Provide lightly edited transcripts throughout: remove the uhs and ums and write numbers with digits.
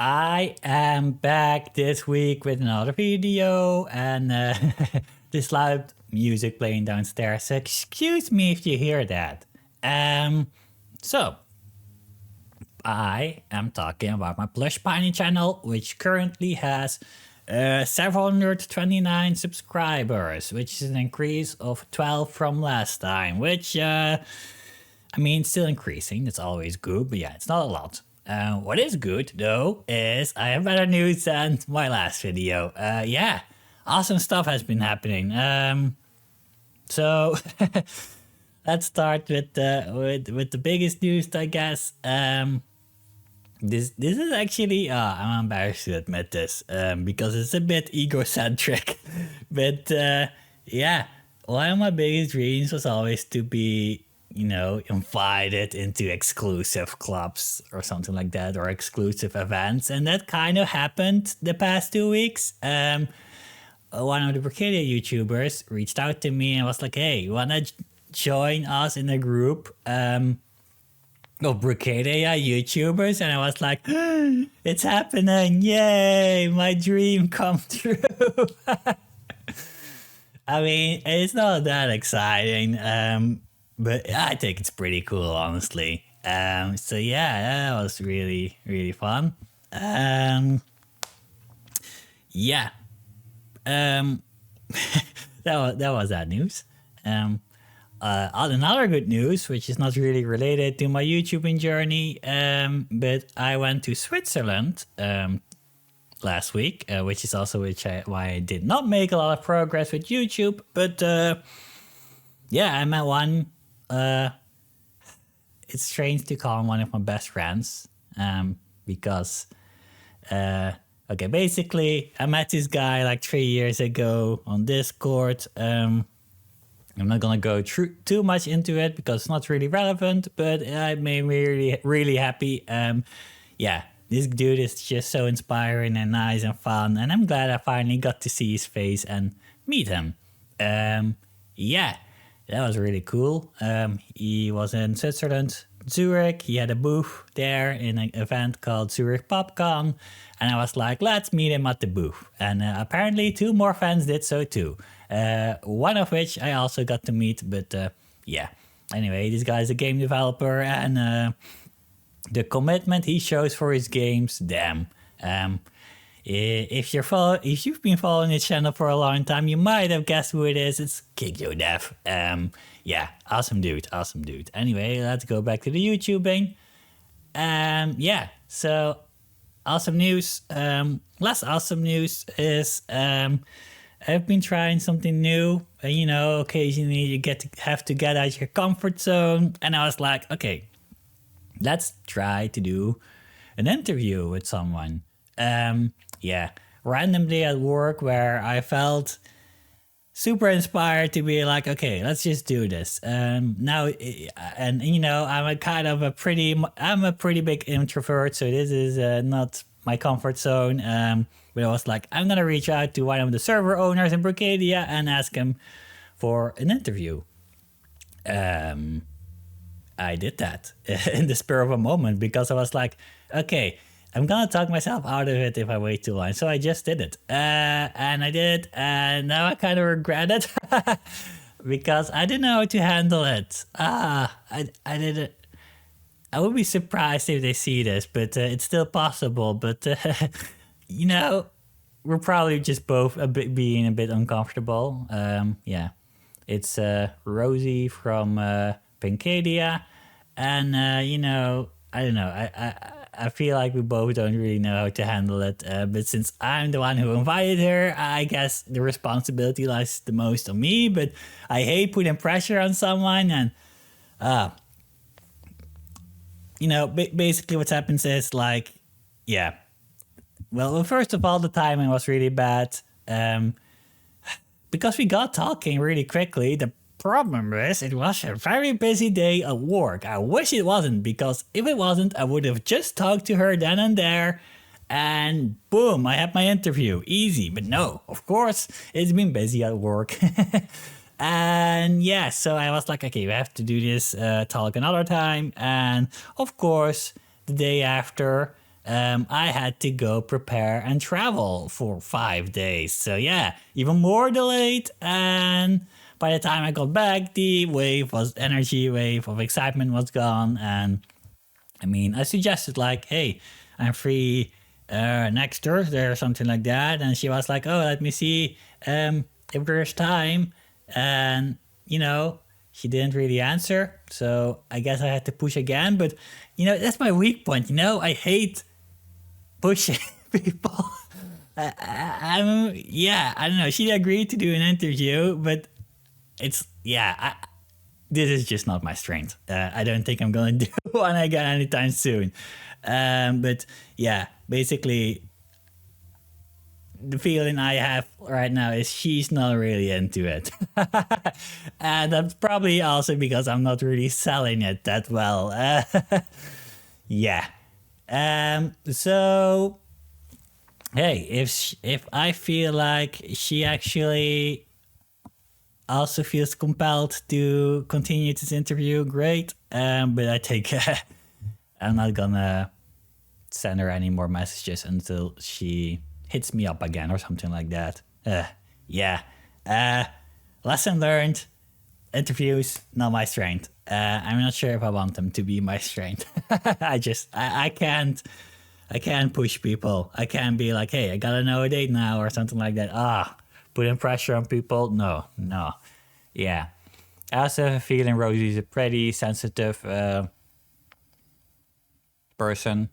I am back this week with another video and this loud music playing downstairs, so excuse me if you hear that. So, I am talking about my Plush Piny channel, which currently has 729 subscribers, which is an increase of 12 from last time, which, I mean, still increasing, that's always good, but yeah, it's not a lot. What is good, though, is I have better news than my last video. Yeah, awesome stuff has been happening. So let's start with the biggest news, I guess. This is actually, I'm embarrassed to admit this, because it's a bit egocentric. But yeah, one of my biggest dreams was always to be, you know, invited into exclusive clubs or something like that, or exclusive events, and that kind of happened the past 2 weeks. One of the Bricadia YouTubers reached out to me and was like, "Hey, you wanna join us in a group of Bricadia YouTubers?" And I was like, "It's happening! Yay! My dream come true!" I mean, it's not that exciting. But I think it's pretty cool, honestly. So yeah, that was really, really fun. Yeah. that was that news. Another good news, which is not really related to my YouTubing journey, but I went to Switzerland last week, which is also why I did not make a lot of progress with YouTube. But yeah, I met one. It's strange to call him one of my best friends, because, okay, basically, I met this guy like 3 years ago on Discord. I'm not gonna go too much into it because it's not really relevant, but it made me really, really happy. Yeah, this dude is just so inspiring and nice and fun, and I'm glad I finally got to see his face and meet him. Yeah. That was really cool. He was in Switzerland, Zurich. He had a booth there in an event called Zurich PopCon. And I was like, let's meet him at the booth. And apparently 2 more fans did so too. One of which I also got to meet, but yeah. Anyway, this guy is a game developer, and the commitment he shows for his games, damn. If you've been following his channel for a long time, you might have guessed who it is. It's KickYoDev. Yeah, awesome dude. Anyway, let's go back to the YouTubing. Yeah, so awesome news. Less awesome news is I've been trying something new. You know, occasionally you have to get out of your comfort zone, and I was like, okay, let's try to do an interview with someone. Yeah, randomly at work, where I felt super inspired to be like, okay, let's just do this. Now, and you know, I'm a pretty big introvert, so this is not my comfort zone. But I was like, I'm gonna reach out to one of the server owners in Bricadia and ask him for an interview. I did that in the spur of a moment because I was like, okay, I'm gonna talk myself out of it if I wait too long. So I just did it. And I did, and now I kind of regret it because I didn't know how to handle it. I did it. I would be surprised if they see this, but it's still possible. But, you know, we're probably just both being a bit uncomfortable. Yeah, it's Rosie from Pincadia, and, you know, I don't know. I feel like we both don't really know how to handle it. But since I'm the one who invited her, I guess the responsibility lies the most on me. But I hate putting pressure on someone. And, you know, basically what happens is like, yeah. Well, first of all, the timing was really bad. Because we got talking really quickly, the problem is it was a very busy day at work. I wish it wasn't, because if it wasn't, I would have just talked to her then and there, and boom, I had my interview. Easy. But no, of course, it's been busy at work. And yeah, so I was like, okay, we have to do this talk another time. And of course, the day after, I had to go prepare and travel for 5 days. So yeah, even more delayed. And by the time I got back, the energy wave of excitement was gone. And I mean, I suggested like, hey, I'm free next Thursday or something like that. And she was like, oh, let me see if there's time. And, she didn't really answer. So I guess I had to push again. But, that's my weak point. I hate pushing people. I don't know. She agreed to do an interview, but this is just not my strength. I don't think I'm going to do one again anytime soon. But yeah, basically, the feeling I have right now is she's not really into it. And that's probably also because I'm not really selling it that well. Yeah. So, hey, if I feel like she actually also feels compelled to continue this interview, great. But I think I'm not gonna send her any more messages until she hits me up again or something like that. Yeah. Lesson learned. Interviews, not my strength. I'm not sure if I want them to be my strength. I can't push people. I can't be like, hey, I gotta know a date now or something like that. Putting pressure on people. No. Yeah. I also have a feeling Rosie's a pretty sensitive person.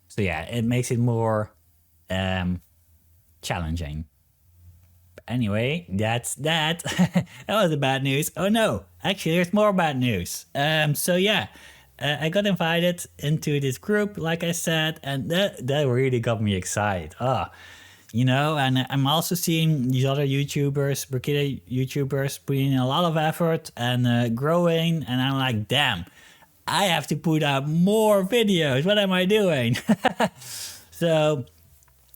So yeah, it makes it more challenging. Anyway, that's that. That was the bad news. Oh no, actually there's more bad news. So yeah, I got invited into this group, like I said, and that really got me excited. And I'm also seeing these other YouTubers, Burkina YouTubers, putting in a lot of effort and growing, and I'm like, damn, I have to put out more videos. What am I doing? So,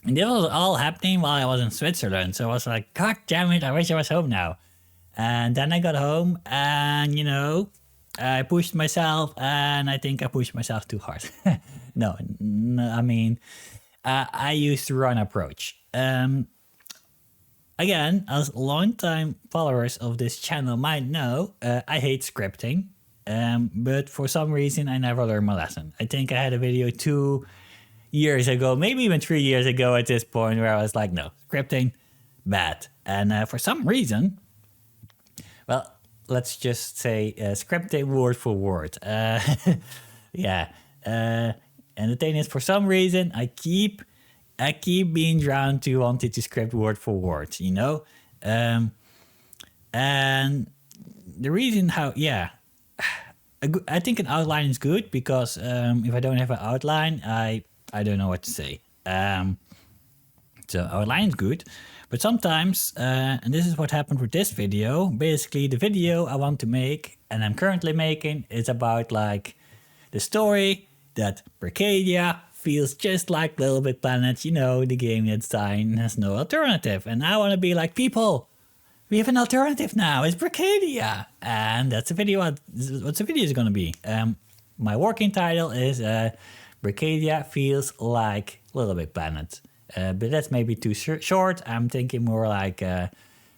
and this was all happening while I was in Switzerland. So I was like, God damn it, I wish I was home now. And then I got home and, I pushed myself, and I think I pushed myself too hard. No, I mean, I used the run approach. Again, as long-time followers of this channel might know, I hate scripting. But for some reason, I never learned my lesson. I think I had a video 2 years ago, maybe even 3 years ago at this point, where I was like, no, scripting, bad. And for some reason, well, let's just say scripting word for word. Yeah. And the thing is, for some reason, I keep being drawn to wanting to script word for word, And the reason how, I think an outline is good because if I don't have an outline, I don't know what to say. So outline is good, but sometimes, and this is what happened with this video, basically the video I want to make, and I'm currently making, is about like the story that Bricadia feels just like Little Big Planet, the game that's dying has no alternative. And I want to be like, people, we have an alternative now. It's Bricadia. And that's a video. What the video is going to be. My working title is Bricadia feels like Little Big Planet. But that's maybe too short. I'm thinking more like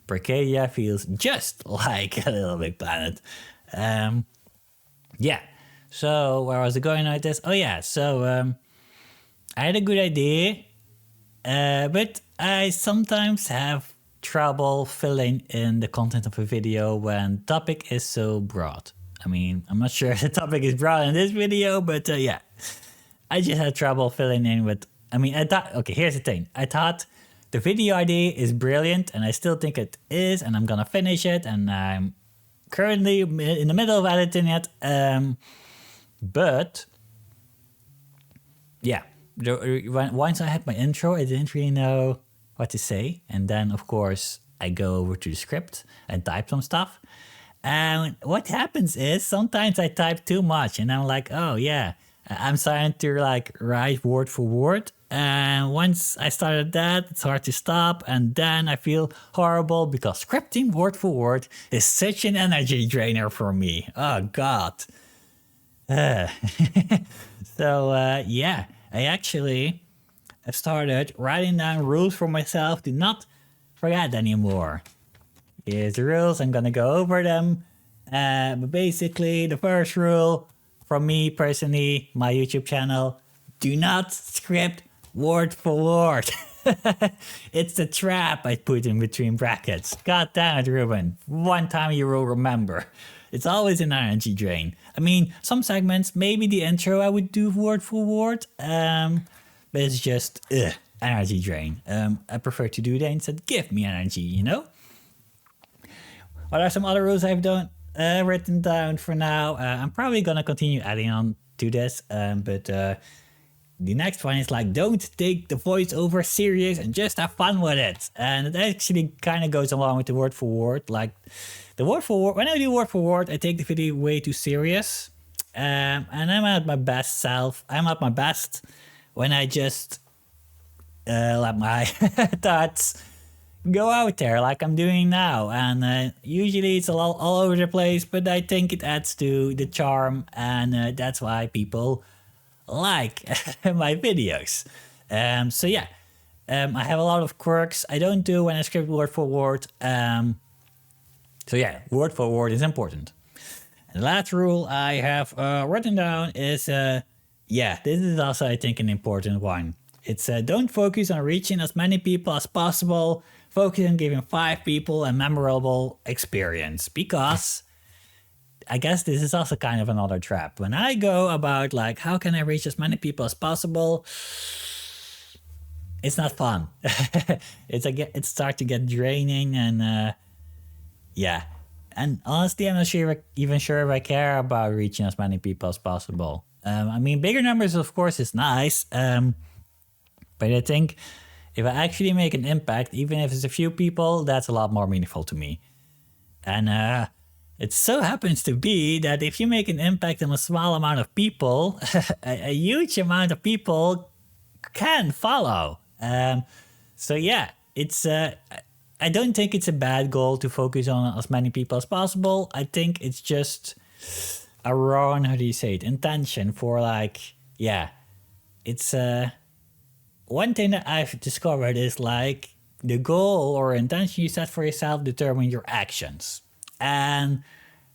Bricadia feels just like a Little Big Planet. Yeah. So where was I going with this? Oh yeah. So I had a good idea, but I sometimes have trouble filling in the content of a video when the topic is so broad. I mean, I'm not sure if the topic is broad in this video, but yeah, I just had trouble filling in with, I thought, okay, here's the thing. I thought the video idea is brilliant, and I still think it is, and I'm gonna finish it, and I'm currently in the middle of editing it. But yeah, once I had my intro, I didn't really know what to say. And then, of course, I go over to the script and type some stuff. And what happens is sometimes I type too much and I'm like, oh yeah, I'm starting to like write word for word. And once I started that, it's hard to stop. And then I feel horrible because scripting word for word is such an energy drainer for me. Oh God. So yeah, I started writing down rules for myself to not forget anymore. Here's the rules. I'm gonna go over them. But basically, the first rule from me personally, my YouTube channel: do not script word for word. It's the trap I put in between brackets. God damn it, Ruben. One time you will remember. It's always an energy drain. I mean, some segments, maybe the intro I would do word for word. But it's just energy drain. I prefer to do that instead. Give me energy, you know? What are some other rules I've done written down for now? I'm probably gonna continue adding on to this, but the next one is like, don't take the voiceover serious and just have fun with it. And it actually kind of goes along with the word for word. Like the word for word, when I do word for word, I take the video way too serious. And I'm at my best self. I'm at my best when I just let my thoughts go out there like I'm doing now. And usually it's all over the place, but I think it adds to the charm. And that's why people like my videos. So yeah, I have a lot of quirks I don't do when I script word for word. So yeah, word for word is important. And the last rule I have written down is, yeah, this is also I think an important one. It's don't focus on reaching as many people as possible. Focus on giving 5 people a memorable experience, because I guess this is also kind of another trap. When I go about like, how can I reach as many people as possible? It's not fun. It starts to get draining, and yeah. And honestly, I'm not even sure if I care about reaching as many people as possible. I mean, bigger numbers, of course, is nice. But I think if I actually make an impact, even if it's a few people, that's a lot more meaningful to me. And it so happens to be that if you make an impact on a small amount of people, a huge amount of people can follow. So yeah, it's I don't think it's a bad goal to focus on as many people as possible. I think it's just a wrong, how do you say it, intention for like, yeah, it's one thing that I've discovered is like the goal or intention you set for yourself determine your actions. And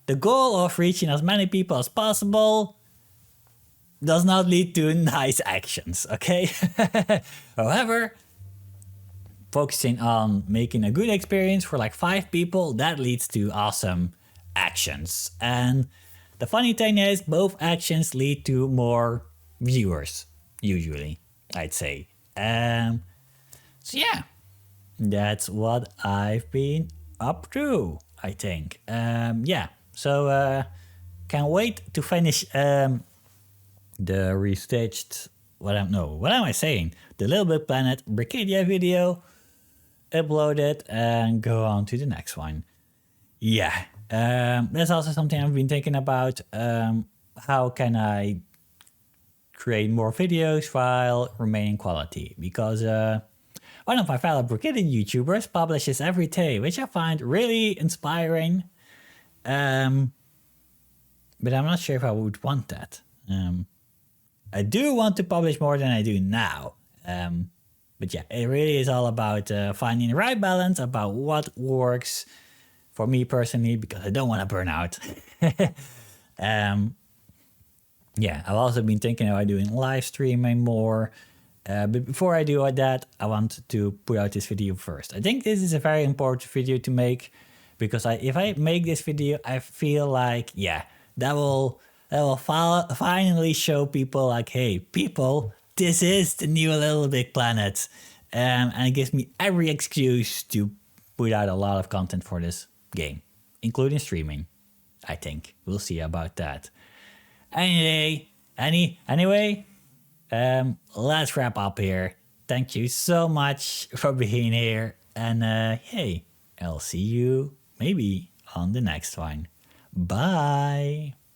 the goal of reaching as many people as possible does not lead to nice actions, okay? However, focusing on making a good experience for like 5 people, that leads to awesome actions. And the funny thing is, both actions lead to more viewers, usually, I'd say. So yeah, that's what I've been up to, I think. Yeah, so can't wait to finish the restaged, what am I saying? The Little Big Planet Bricadia video, upload it, and go on to the next one. Yeah, that's also something I've been thinking about. How can I create more videos while remaining quality? Because one of my fellow Bricadia YouTubers publishes every day, which I find really inspiring. But I'm not sure if I would want that. I do want to publish more than I do now. But yeah, it really is all about finding the right balance about what works for me personally, because I don't want to burn out. Yeah, I've also been thinking about doing live streaming more. But before I do all that, I want to put out this video first. I think this is a very important video to make, because if I make this video, I feel like, yeah, that will finally show people like, hey, people, this is the new Little Big Planet. And it gives me every excuse to put out a lot of content for this game, including streaming, I think. We'll see about that. Anyway, let's wrap up here. Thank you so much for being here. And hey, I'll see you maybe on the next one. Bye.